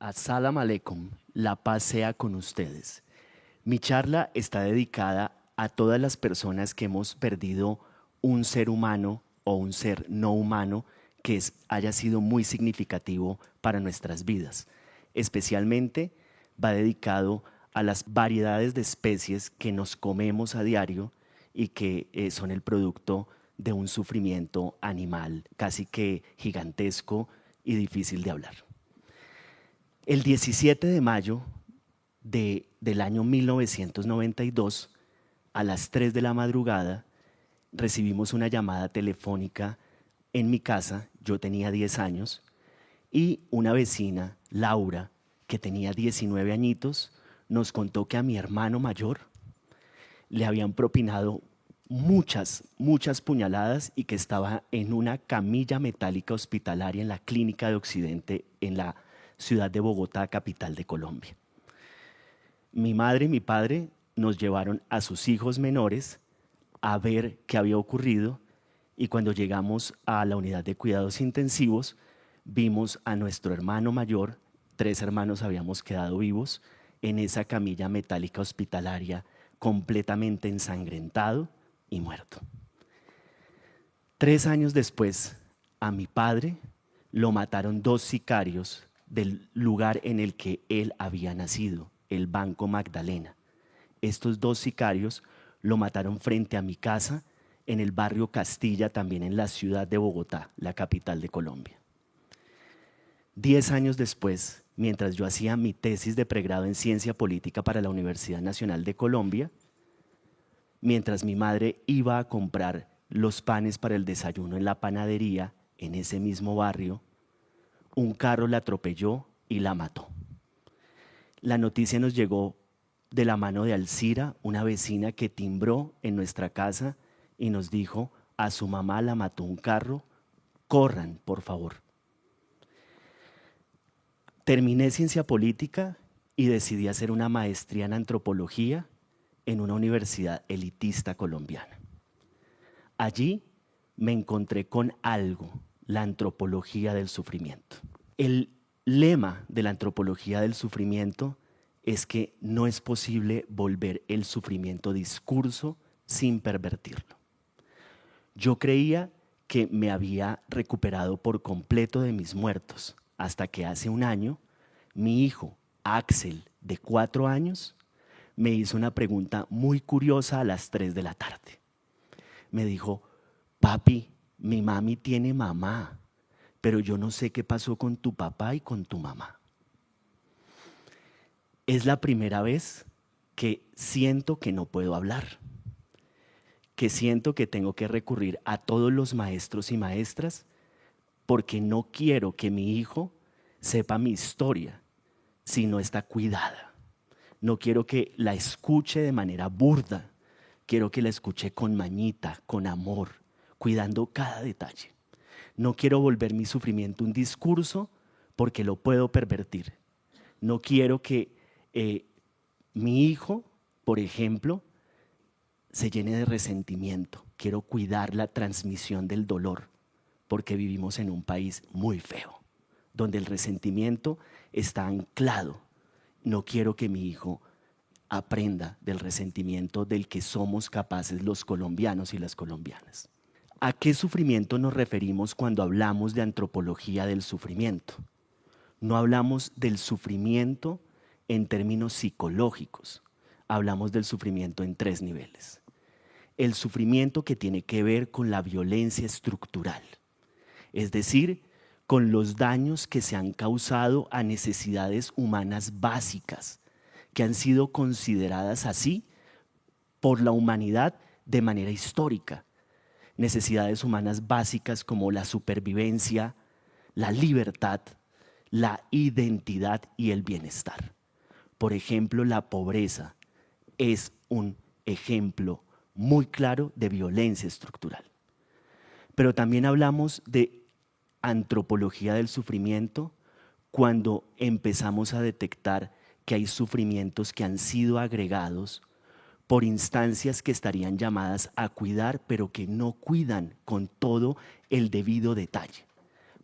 Assalamu alaikum, la paz sea con ustedes. Mi charla está dedicada a todas las personas que hemos perdido un ser humano o un ser no humano que haya sido muy significativo para nuestras vidas. Especialmente va dedicado a las variedades de especies que nos comemos a diario y que son el producto de un sufrimiento animal casi que gigantesco y difícil de hablar. El 17 de mayo del año 1992, a las 3 de la madrugada, recibimos una llamada telefónica en mi casa. Yo tenía 10 años y una vecina, Laura, que tenía 19 añitos, nos contó que a mi hermano mayor le habían propinado muchas puñaladas y que estaba en una camilla metálica hospitalaria en la Clínica de Occidente en la ciudad de Bogotá, capital de Colombia. Mi madre y mi padre nos llevaron a sus hijos menores a ver qué había ocurrido, y cuando llegamos a la unidad de cuidados intensivos vimos a nuestro hermano mayor, 3 hermanos habíamos quedado vivos, en esa camilla metálica hospitalaria, completamente ensangrentado y muerto. 3 años después, a mi padre lo mataron 2 sicarios del lugar en el que él había nacido, el Banco Magdalena. Estos 2 sicarios lo mataron frente a mi casa en el barrio Castilla, también en la ciudad de Bogotá, la capital de Colombia. 10 años después, mientras yo hacía mi tesis de pregrado en Ciencia Política para la Universidad Nacional de Colombia, mientras mi madre iba a comprar los panes para el desayuno en la panadería, en ese mismo barrio, un carro la atropelló y la mató. La noticia nos llegó de la mano de Alcira, una vecina que timbró en nuestra casa y nos dijo: a su mamá la mató un carro, corran, por favor. Terminé Ciencia Política y decidí hacer una maestría en Antropología en una universidad elitista colombiana. Allí me encontré con algo: la antropología del sufrimiento. El lema de la antropología del sufrimiento es que no es posible volver el sufrimiento discurso sin pervertirlo. Yo creía que me había recuperado por completo de mis muertos, hasta que hace un año mi hijo, Axel, de 4 años, me hizo una pregunta muy curiosa a las 3 de la tarde. Me dijo: papi, mi mami tiene mamá, pero yo no sé qué pasó con tu papá y con tu mamá. Es la primera vez que siento que no puedo hablar, que siento que tengo que recurrir a todos los maestros y maestras, porque no quiero que mi hijo sepa mi historia si no está cuidada. No quiero que la escuche de manera burda, quiero que la escuche con mañita, con amor, cuidando cada detalle. No quiero volver mi sufrimiento un discurso, porque lo puedo pervertir. No quiero que mi hijo, por ejemplo, se llene de resentimiento. Quiero cuidar la transmisión del dolor, porque vivimos en un país muy feo, donde el resentimiento está anclado. No quiero que mi hijo aprenda del resentimiento del que somos capaces los colombianos y las colombianas. ¿A qué sufrimiento nos referimos cuando hablamos de antropología del sufrimiento? No hablamos del sufrimiento en términos psicológicos, hablamos del sufrimiento en 3 niveles. El sufrimiento que tiene que ver con la violencia estructural, es decir, con los daños que se han causado a necesidades humanas básicas, que han sido consideradas así por la humanidad de manera histórica. Necesidades humanas básicas como la supervivencia, la libertad, la identidad y el bienestar. Por ejemplo, la pobreza es un ejemplo muy claro de violencia estructural. Pero también hablamos de antropología del sufrimiento cuando empezamos a detectar que hay sufrimientos que han sido agregados por instancias que estarían llamadas a cuidar, pero que no cuidan con todo el debido detalle.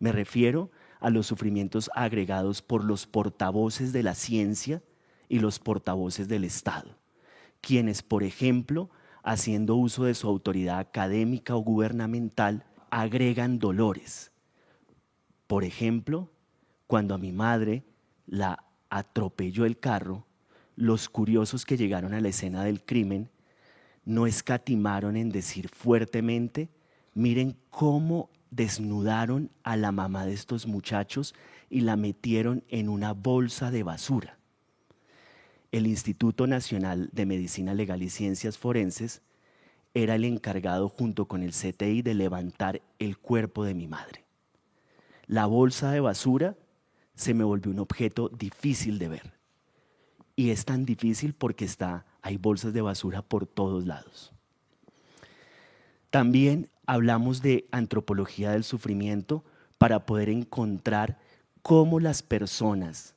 Me refiero a los sufrimientos agregados por los portavoces de la ciencia y los portavoces del Estado, quienes, por ejemplo, haciendo uso de su autoridad académica o gubernamental, agregan dolores. Por ejemplo, cuando a mi madre la atropelló el carro, los curiosos que llegaron a la escena del crimen no escatimaron en decir fuertemente: miren cómo desnudaron a la mamá de estos muchachos y la metieron en una bolsa de basura. El Instituto Nacional de Medicina Legal y Ciencias Forenses era el encargado, junto con el CTI, de levantar el cuerpo de mi madre. La bolsa de basura se me volvió un objeto difícil de ver. Y es tan difícil porque hay bolsas de basura por todos lados. También hablamos de antropología del sufrimiento para poder encontrar cómo las personas,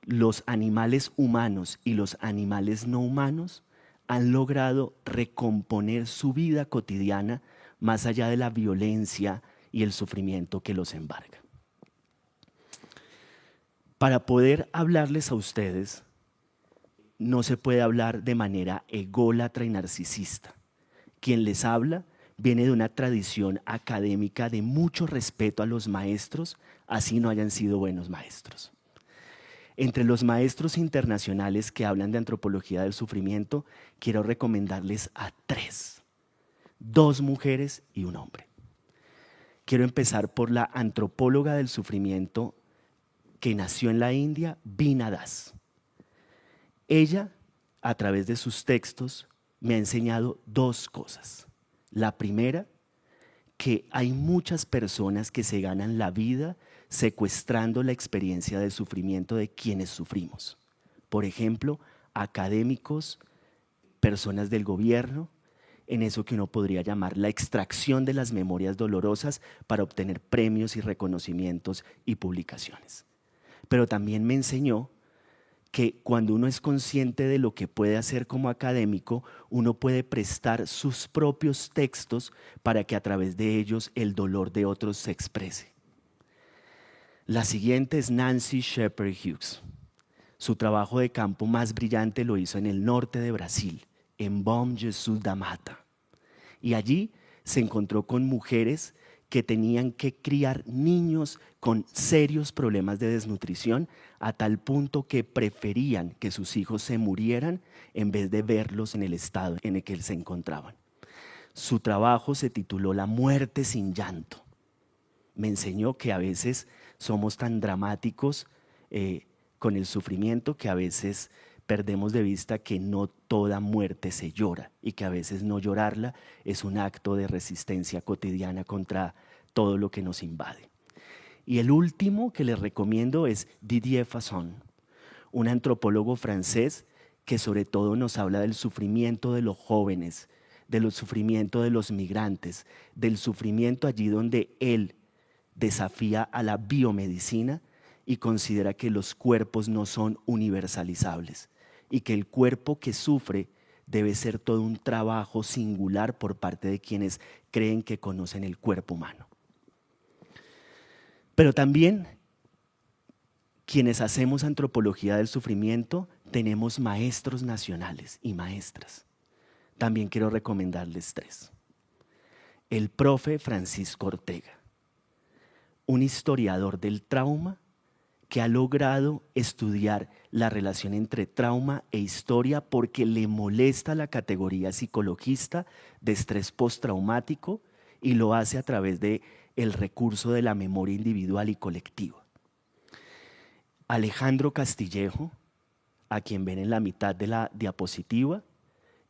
los animales humanos y los animales no humanos, han logrado recomponer su vida cotidiana más allá de la violencia y el sufrimiento que los embarga. Para poder hablarles a ustedes, no se puede hablar de manera ególatra y narcisista. Quien les habla viene de una tradición académica de mucho respeto a los maestros, así no hayan sido buenos maestros. Entre los maestros internacionales que hablan de antropología del sufrimiento, quiero recomendarles a 3, 2 mujeres y un hombre. Quiero empezar por la antropóloga del sufrimiento que nació en la India, Veena Das. Ella, a través de sus textos, me ha enseñado 2 cosas. La primera, que hay muchas personas que se ganan la vida secuestrando la experiencia del sufrimiento de quienes sufrimos. Por ejemplo, académicos, personas del gobierno, en eso que uno podría llamar la extracción de las memorias dolorosas para obtener premios y reconocimientos y publicaciones. Pero también me enseñó que cuando uno es consciente de lo que puede hacer como académico, uno puede prestar sus propios textos para que a través de ellos el dolor de otros se exprese. La siguiente es Nancy Shepherd Hughes. Su trabajo de campo más brillante lo hizo en el norte de Brasil, en Bom Jesus da Mata. Y allí se encontró con mujeres que tenían que criar niños con serios problemas de desnutrición, a tal punto que preferían que sus hijos se murieran en vez de verlos en el estado en el que se encontraban. Su trabajo se tituló La muerte sin llanto. Me enseñó que a veces somos tan dramáticos con el sufrimiento que a veces perdemos de vista que no toda muerte se llora y que a veces no llorarla es un acto de resistencia cotidiana contra todo lo que nos invade. Y el último que les recomiendo es Didier Fasson, un antropólogo francés que sobre todo nos habla del sufrimiento de los jóvenes, del sufrimiento de los migrantes, del sufrimiento allí donde él desafía a la biomedicina y considera que los cuerpos no son universalizables y que el cuerpo que sufre debe ser todo un trabajo singular por parte de quienes creen que conocen el cuerpo humano. Pero también quienes hacemos antropología del sufrimiento tenemos maestros nacionales y maestras. También quiero recomendarles 3. El profe Francisco Ortega, un historiador del trauma que ha logrado estudiar la relación entre trauma e historia porque le molesta la categoría psicologista de estrés postraumático y lo hace a través del recurso de la memoria individual y colectiva. Alejandro Castillejo, a quien ven en la mitad de la diapositiva,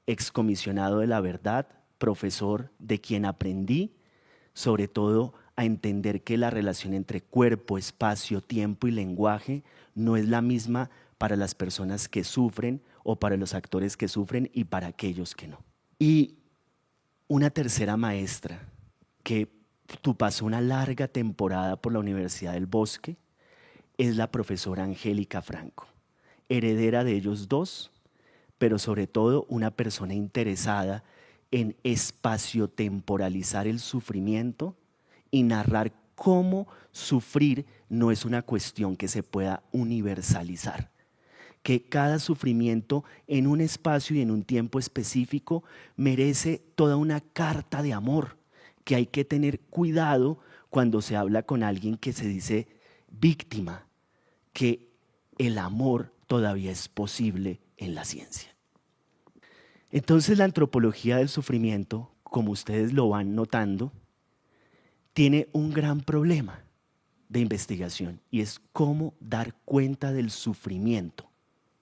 excomisionado de la verdad, profesor de quien aprendí, sobre todo a entender que la relación entre cuerpo, espacio, tiempo y lenguaje no es la misma para las personas que sufren o para los actores que sufren y para aquellos que no. Y una tercera maestra que pasó una larga temporada por la Universidad del Bosque es la profesora Angélica Franco, heredera de ellos 2, pero sobre todo una persona interesada en espaciotemporalizar el sufrimiento y narrar cómo sufrir no es una cuestión que se pueda universalizar, que cada sufrimiento en un espacio y en un tiempo específico merece toda una carta de amor, que hay que tener cuidado cuando se habla con alguien que se dice víctima, que el amor todavía es posible en la ciencia. Entonces la antropología del sufrimiento, como ustedes lo van notando, tiene un gran problema de investigación y es cómo dar cuenta del sufrimiento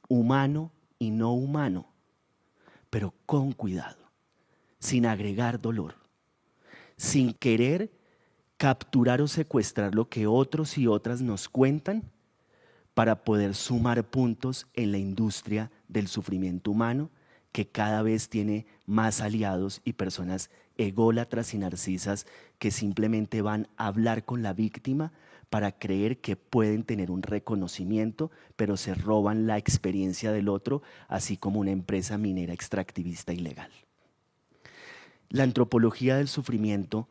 humano y no humano, pero con cuidado, sin agregar dolor, sin querer capturar o secuestrar lo que otros y otras nos cuentan para poder sumar puntos en la industria del sufrimiento humano, que cada vez tiene más aliados y personas ególatras y narcisas que simplemente van a hablar con la víctima para creer que pueden tener un reconocimiento, pero se roban la experiencia del otro, así como una empresa minera extractivista ilegal. La antropología del sufrimiento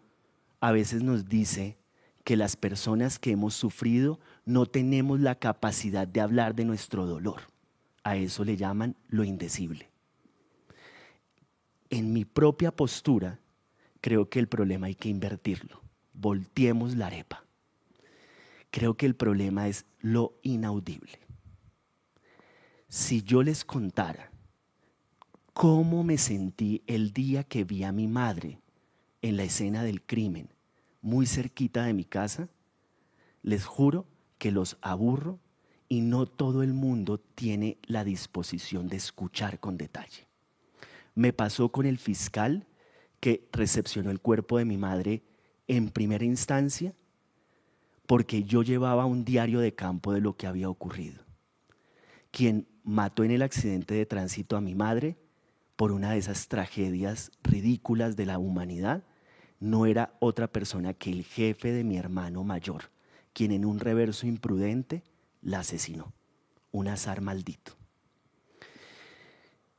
a veces nos dice que las personas que hemos sufrido no tenemos la capacidad de hablar de nuestro dolor. A eso le llaman lo indecible. En mi propia postura, creo que el problema hay que invertirlo. Volteemos la arepa. Creo que el problema es lo inaudible. Si yo les contara cómo me sentí el día que vi a mi madre en la escena del crimen, muy cerquita de mi casa, les juro que los aburro y no todo el mundo tiene la disposición de escuchar con detalle. Me pasó con el fiscal que recepcionó el cuerpo de mi madre en primera instancia porque yo llevaba un diario de campo de lo que había ocurrido. Quien mató en el accidente de tránsito a mi madre por una de esas tragedias ridículas de la humanidad no era otra persona que el jefe de mi hermano mayor, quien en un reverso imprudente la asesinó. Un azar maldito.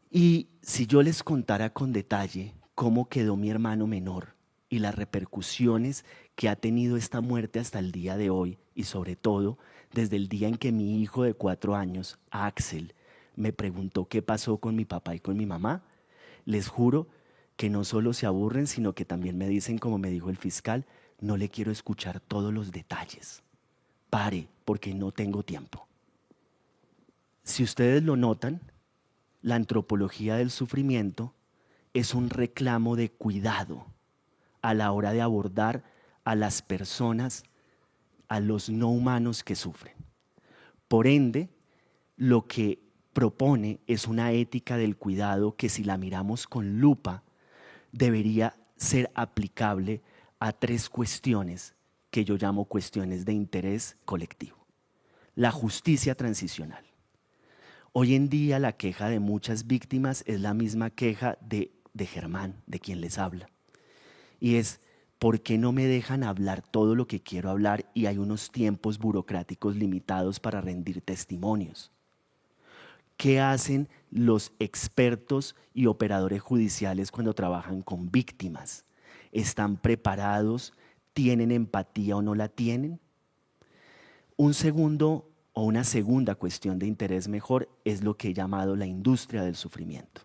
Y si yo les contara con detalle cómo quedó mi hermano menor y las repercusiones que ha tenido esta muerte hasta el día de hoy, y sobre todo desde el día en que mi hijo de 4 años, Axel, me preguntó qué pasó con mi papá y con mi mamá, les juro que no solo se aburren, sino que también me dicen, como me dijo el fiscal, no le quiero escuchar todos los detalles. Pare, porque no tengo tiempo. Si ustedes lo notan, la antropología del sufrimiento es un reclamo de cuidado a la hora de abordar a las personas, a los no humanos que sufren. Por ende, lo que propone es una ética del cuidado que, si la miramos con lupa, debería ser aplicable a 3 cuestiones que yo llamo cuestiones de interés colectivo. La justicia transicional. Hoy en día la queja de muchas víctimas es la misma queja de Germán, de quien les habla. Y es, ¿por qué no me dejan hablar todo lo que quiero hablar y hay unos tiempos burocráticos limitados para rendir testimonios? ¿Qué hacen los expertos y operadores judiciales cuando trabajan con víctimas? ¿Están preparados? ¿Tienen empatía o no la tienen? Un segundo o una segunda cuestión de interés mejor es lo que he llamado la industria del sufrimiento.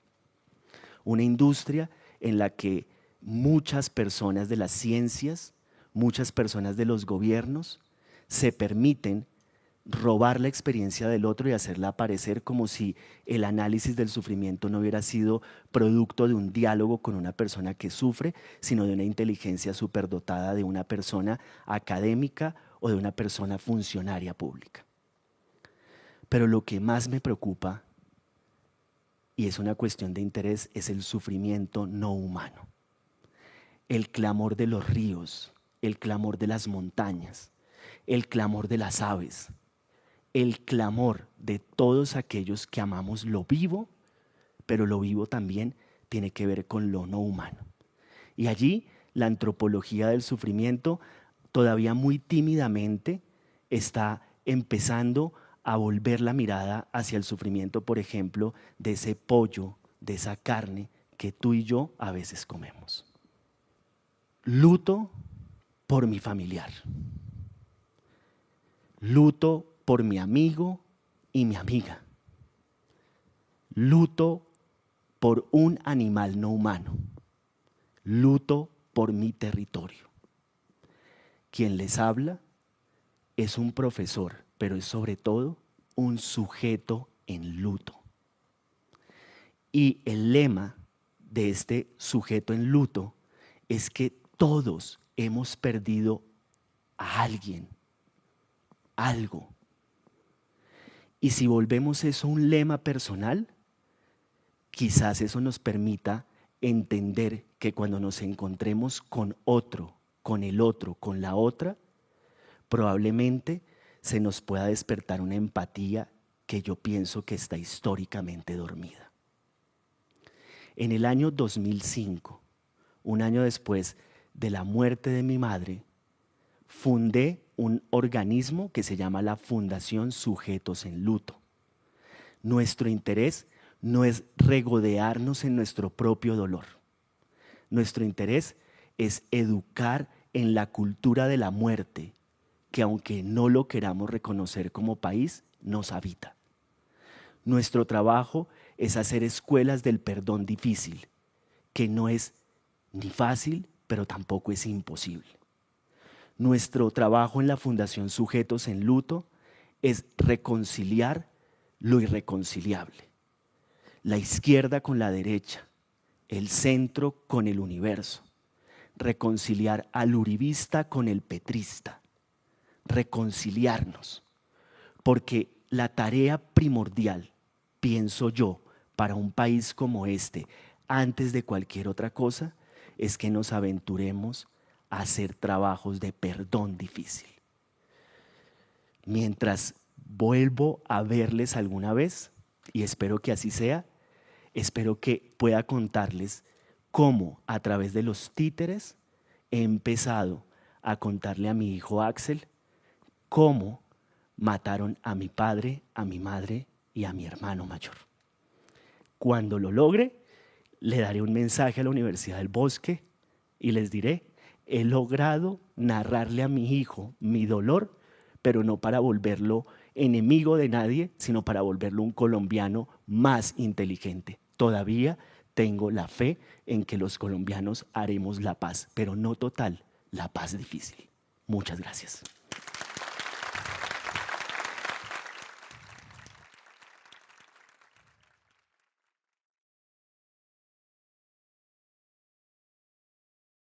Una industria en la que muchas personas de las ciencias, muchas personas de los gobiernos se permiten robar la experiencia del otro y hacerla aparecer como si el análisis del sufrimiento no hubiera sido producto de un diálogo con una persona que sufre, sino de una inteligencia superdotada de una persona académica o de una persona funcionaria pública. Pero lo que más me preocupa, y es una cuestión de interés, es el sufrimiento no humano. El clamor de los ríos, el clamor de las montañas, el clamor de las aves, el clamor de todos aquellos que amamos lo vivo, pero lo vivo también tiene que ver con lo no humano. Y allí la antropología del sufrimiento todavía muy tímidamente está empezando a volver la mirada hacia el sufrimiento, por ejemplo, de ese pollo, de esa carne que tú y yo a veces comemos. Luto por mi familiar. Luto por mi amigo y mi amiga. Luto por un animal no humano. Luto por mi territorio. Quien les habla es un profesor, pero es sobre todo un sujeto en luto. Y el lema de este sujeto en luto es que todos hemos perdido a alguien, algo. Y si volvemos eso un lema personal, quizás eso nos permita entender que cuando nos encontremos con otro, con el otro, con la otra, probablemente se nos pueda despertar una empatía que yo pienso que está históricamente dormida. En el año 2005, un año después de la muerte de mi madre, fundé un organismo que se llama la Fundación Sujetos en Luto. Nuestro interés no es regodearnos en nuestro propio dolor. Nuestro interés es educar en la cultura de la muerte, que aunque no lo queramos reconocer como país, nos habita. Nuestro trabajo es hacer escuelas del perdón difícil, que no es ni fácil, pero tampoco es imposible. Nuestro trabajo en la Fundación Sujetos en Luto es reconciliar lo irreconciliable. La izquierda con la derecha, el centro con el universo. Reconciliar al uribista con el petrista. Reconciliarnos. Porque la tarea primordial, pienso yo, para un país como este, antes de cualquier otra cosa, es que nos aventuremos a hacer trabajos de perdón difícil. Mientras vuelvo a verles alguna vez, y espero que así sea, espero que pueda contarles cómo a través de los títeres he empezado a contarle a mi hijo Axel cómo mataron a mi padre, a mi madre y a mi hermano mayor. Cuando lo logre, le daré un mensaje a la Universidad del Bosque y les diré: he logrado narrarle a mi hijo mi dolor, pero no para volverlo enemigo de nadie, sino para volverlo un colombiano más inteligente. Todavía tengo la fe en que los colombianos haremos la paz, pero no total, la paz difícil. Muchas gracias.